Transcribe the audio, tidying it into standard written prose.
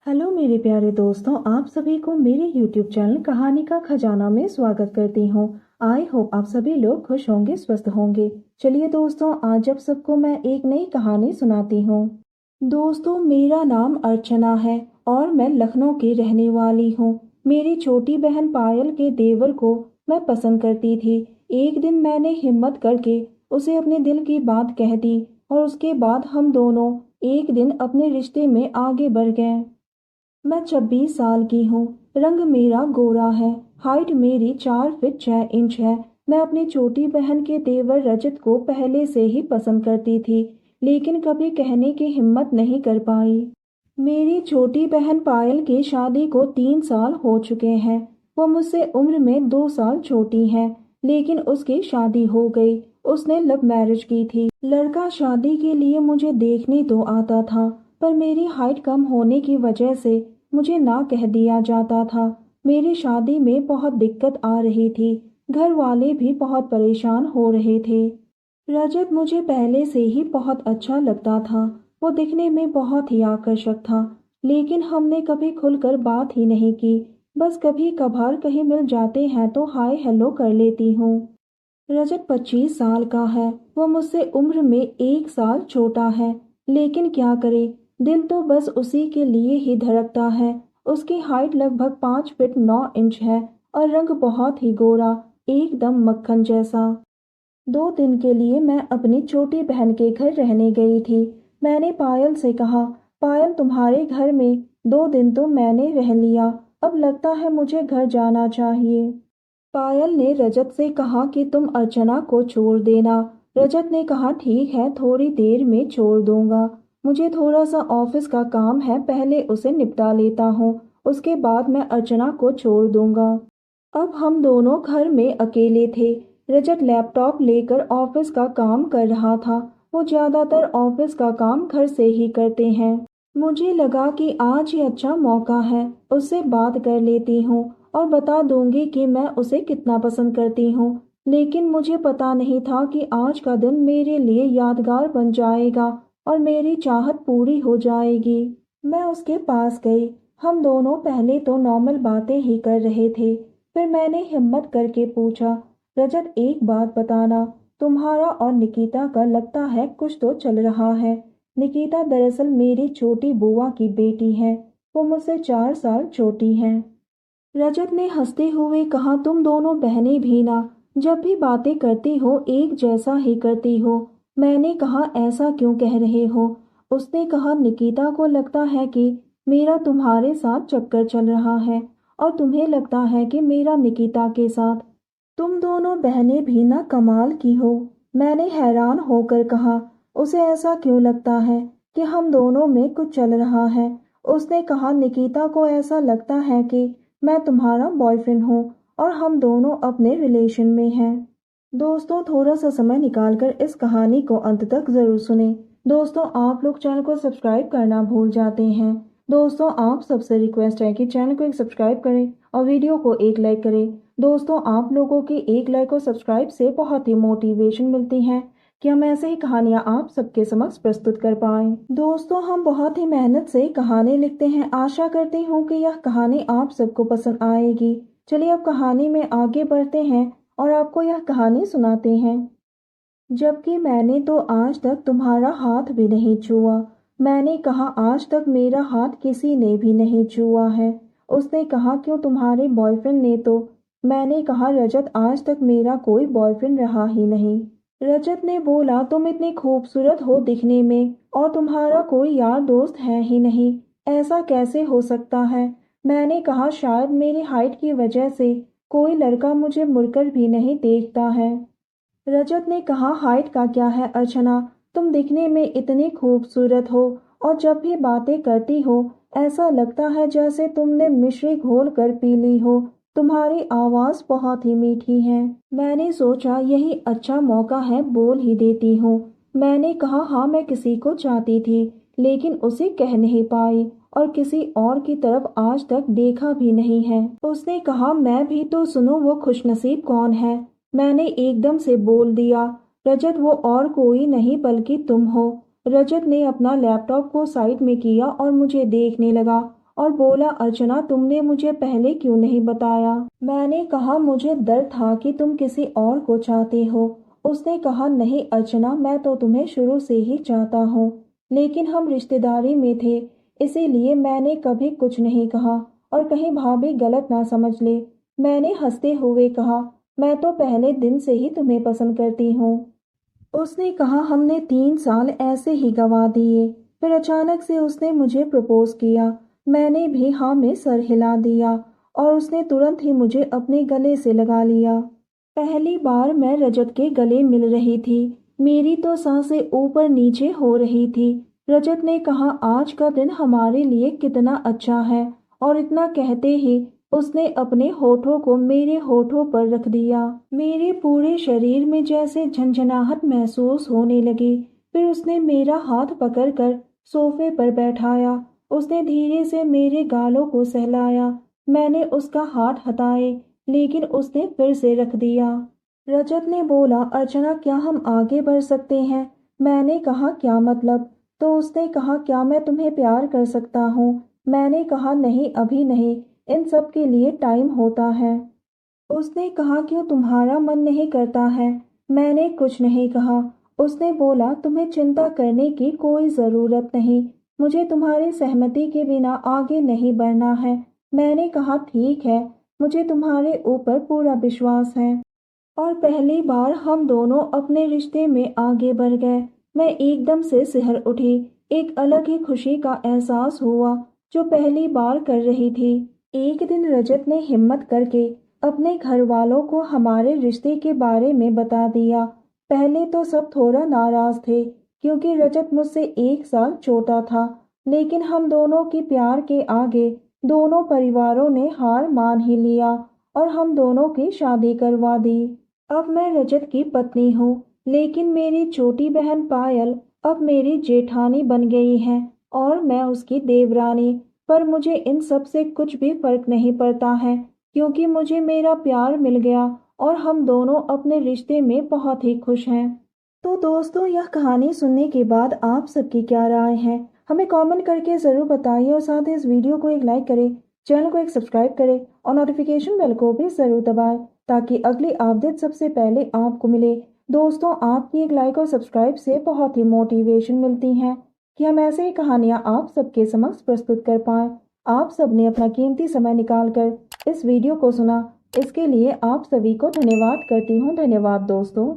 Hello मेरे प्यारे दोस्तों, आप सभी को मेरे YouTube चैनल कहानी का खजाना में स्वागत करती हूँ। आई होप आप सभी लोग खुश होंगे, स्वस्थ होंगे। चलिए दोस्तों, आज आप सबको मैं एक नई कहानी सुनाती हूँ। दोस्तों, मेरा नाम अर्चना है और मैं लखनऊ की रहने वाली हूँ। मेरी छोटी बहन पायल के देवर को मैं पसंद करती थी। एक दिन मैंने हिम्मत करके उसे अपने दिल की बात कह दी और उसके बाद हम दोनों एक दिन अपने रिश्ते में आगे बढ़ गए। मैं 26 साल की हूँ। रंग मेरा गोरा है। हाइट मेरी 4 फीट 6 इंच है। मैं अपनी छोटी बहन के देवर रजत को पहले से ही पसंद करती थी, लेकिन कभी कहने की हिम्मत नहीं कर पाई। मेरी छोटी बहन पायल की शादी को 3 साल हो चुके हैं। वो मुझसे उम्र में 2 साल छोटी है, लेकिन उसकी शादी हो गई। उसने लव मैरिज की थी। लड़का शादी के लिए मुझे देखने तो आता था, पर मेरी हाइट कम होने की वजह से मुझे ना कह दिया जाता था। मेरी शादी में बहुत दिक्कत आ रही थी। घर वाले भी बहुत परेशान हो रहे थे। रजत मुझे पहले से ही बहुत अच्छा लगता था। वो दिखने में बहुत ही आकर्षक था, लेकिन हमने कभी खुलकर बात ही नहीं की। बस कभी कभार कहीं मिल जाते हैं तो हाय हेलो कर लेती हूँ। रजत 25 साल का है। वो मुझसे उम्र में 1 साल छोटा है, लेकिन क्या करे, दिल तो बस उसी के लिए ही धड़कता है। उसकी हाइट लगभग 5 फीट 9 इंच है और रंग बहुत ही गोरा, एकदम मक्खन जैसा। 2 दिन के लिए मैं अपनी छोटी बहन के घर रहने गई थी। मैंने पायल से कहा, पायल तुम्हारे घर में 2 दिन तो मैंने रह लिया, अब लगता है मुझे घर जाना चाहिए। पायल ने रजत से कहा कि तुम अर्चना को छोड़ देना। रजत ने कहा ठीक है, थोड़ी देर में छोड़ दूंगा। मुझे थोड़ा सा ऑफिस का काम है, पहले उसे निपटा लेता हूँ, उसके बाद मैं अर्चना को छोड़ दूंगा। अब हम दोनों घर में अकेले थे। रजत लैपटॉप लेकर ऑफिस का काम कर रहा था। वो ज्यादातर ऑफिस का काम घर से ही करते हैं। मुझे लगा कि आज ही अच्छा मौका है, उससे बात कर लेती हूँ और बता दूंगी कि मैं उसे कितना पसंद करती हूँ। लेकिन मुझे पता नहीं था कि आज का दिन मेरे लिए यादगार बन जाएगा और मेरी चाहत पूरी हो जाएगी। मैं उसके पास गई। हम दोनों पहले तो नॉर्मल बातें ही कर रहे थे। फिर मैंने हिम्मत करके पूछा, रजत एक बात बताना, तुम्हारा और निकिता का लगता है कुछ तो चल रहा है। निकिता दरअसल मेरी छोटी बुआ की बेटी है। वो मुझसे 4 साल छोटी है। रजत ने हंसते हुए कहा, तुम दोनों बहनें भी ना, जब भी बातें करती हो एक जैसा ही करती हो। मैंने कहा, ऐसा क्यों कह रहे हो? उसने कहा, निकिता को लगता है कि मेरा तुम्हारे साथ चक्कर चल रहा है और तुम्हें लगता है कि मेरा निकिता के साथ। तुम दोनों बहनें भी ना कमाल की हो। मैंने हैरान होकर कहा, उसे ऐसा क्यों लगता है कि हम दोनों में कुछ चल रहा है? उसने कहा, निकिता को ऐसा लगता है कि मैं तुम्हारा बॉयफ्रेंड हूँ और हम दोनों अपने रिलेशन में हैं। दोस्तों, थोड़ा सा समय निकालकर इस कहानी को अंत तक जरूर सुने। दोस्तों, आप लोग चैनल को सब्सक्राइब करना भूल जाते हैं। दोस्तों, आप सबसे रिक्वेस्ट है कि चैनल को एक सब्सक्राइब करें और वीडियो को एक लाइक करें। दोस्तों, आप लोगों के एक लाइक और सब्सक्राइब से बहुत ही मोटिवेशन मिलती है कि हम ऐसे ही कहानियां आप सबके समक्ष प्रस्तुत कर पाएं। दोस्तों, हम बहुत ही मेहनत से कहानी लिखते हैं। आशा करती हूँ कि यह कहानी आप सबको पसंद आएगी। चलिए अब कहानी में आगे बढ़ते हैं और आपको यह कहानी सुनाते हैं। जबकि मैंने तो आज तक तुम्हारा हाथ भी नहीं छुआ। मैंने कहा, आज तक मेरा हाथ किसी ने भी नहीं छुआ है। उसने कहा, क्यों, तुम्हारे बॉयफ्रेंड ने तो। मैंने कहा, रजत, आज तक मेरा कोई बॉयफ्रेंड रहा ही नहीं। रजत ने बोला, तुम इतनी खूबसूरत हो दिखने में और तुम्हारा कोई यार दोस्त है ही नहीं, ऐसा कैसे हो सकता है? मैंने कहा, शायद मेरी हाइट की वजह से कोई लड़का मुझे मुड़कर भी नहीं देखता है। रजत ने कहा, हाइट का क्या है अर्चना, तुम दिखने में इतनी खूबसूरत हो और जब भी बातें करती हो ऐसा लगता है जैसे तुमने मिश्री घोल कर पी ली हो। तुम्हारी आवाज बहुत ही मीठी है। मैंने सोचा यही अच्छा मौका है, बोल ही देती हूँ। मैंने कहा, हाँ, मैं किसी को चाहती थी, लेकिन उसे कह नहीं पाई और किसी और की तरफ आज तक देखा भी नहीं है। उसने कहा, मैं भी तो सुनो, वो खुशनसीब कौन है? मैंने एकदम से बोल दिया, रजत, वो और कोई नहीं बल्कि तुम हो। रजत ने अपना लैपटॉप को साइड में किया और मुझे देखने लगा और बोला, अर्चना तुमने मुझे पहले क्यों नहीं बताया। मैंने कहा मुझे डर था कि तुम किसी और को चाहते हो। उसने कहा नहीं अर्चना, मैं तो तुम्हें शुरू से ही चाहता हूँ, लेकिन हम रिश्तेदारी में थे, इसीलिए मैंने कभी कुछ नहीं कहा और कहीं भाभी गलत ना समझ ले। मैंने हंसते हुए कहा, मैं तो पहले दिन से ही तुम्हें पसंद करती हूँ। उसने कहा हमने 3 साल ऐसे ही गंवा दिए। फिर अचानक से उसने मुझे प्रपोज किया। मैंने भी हाँ में सर हिला दिया और उसने तुरंत ही मुझे अपने गले से लगा लिया। पहली बार मैं रजत के गले मिल रही थी। मेरी तो सांसें ऊपर नीचे हो रही थी। रजत ने कहा आज का दिन हमारे लिए कितना अच्छा है, और इतना कहते ही उसने अपने होठों को मेरे होठों पर रख दिया। मेरे पूरे शरीर में जैसे झंझनाहट महसूस होने लगी। फिर उसने मेरा हाथ पकड़कर सोफे पर बैठाया। उसने धीरे से मेरे गालों को सहलाया। मैंने उसका हाथ हटाए, लेकिन उसने फिर से रख दिया। रजत ने बोला, अर्चना क्या हम आगे बढ़ सकते हैं। मैंने कहा क्या मतलब। तो उसने कहा क्या मैं तुम्हें प्यार कर सकता हूँ। मैंने कहा नहीं अभी नहीं, इन सब के लिए टाइम होता है। उसने कहा क्यों तुम्हारा मन नहीं करता है। मैंने कुछ नहीं कहा। उसने बोला तुम्हें चिंता करने की कोई ज़रूरत नहीं, मुझे तुम्हारी सहमति के बिना आगे नहीं बढ़ना है। मैंने कहा ठीक है, मुझे तुम्हारे ऊपर पूरा विश्वास है। और पहली बार हम दोनों अपने रिश्ते में आगे बढ़ गए। मैं एकदम से सिहर उठी। एक अलग ही खुशी का एहसास हुआ जो पहली बार कर रही थी। एक दिन रजत ने हिम्मत करके अपने घर वालों को हमारे रिश्ते के बारे में बता दिया। पहले तो सब थोड़ा नाराज थे, क्योंकि रजत मुझसे 1 साल छोटा था, लेकिन हम दोनों की प्यार के आगे दोनों परिवारों ने हार मान ही लिया और हम दोनों की शादी करवा दी। अब मैं रजत की पत्नी हूँ, लेकिन मेरी छोटी बहन पायल अब मेरी जेठानी बन गई है और मैं उसकी देवरानी। पर मुझे इन सब से कुछ भी फर्क नहीं पड़ता है, क्योंकि मुझे मेरा प्यार मिल गया और हम दोनों अपने रिश्ते में बहुत ही खुश हैं। तो दोस्तों, यह कहानी सुनने के बाद आप सबकी क्या राय है, हमें कमेंट करके ज़रूर बताइए और साथ ही इस वीडियो को एक लाइक करें, चैनल को एक सब्सक्राइब करें और नोटिफिकेशन बेल को भी ज़रूर दबाएं, ताकि अगली अपडेट सबसे पहले आपको मिले। दोस्तों, आपकी एक लाइक और सब्सक्राइब से बहुत ही मोटिवेशन मिलती है कि हम ऐसे ही कहानियाँ आप सबके समक्ष प्रस्तुत कर पाएं। आप सबने अपना कीमती समय निकालकर इस वीडियो को सुना, इसके लिए आप सभी को धन्यवाद करती हूँ। धन्यवाद दोस्तों।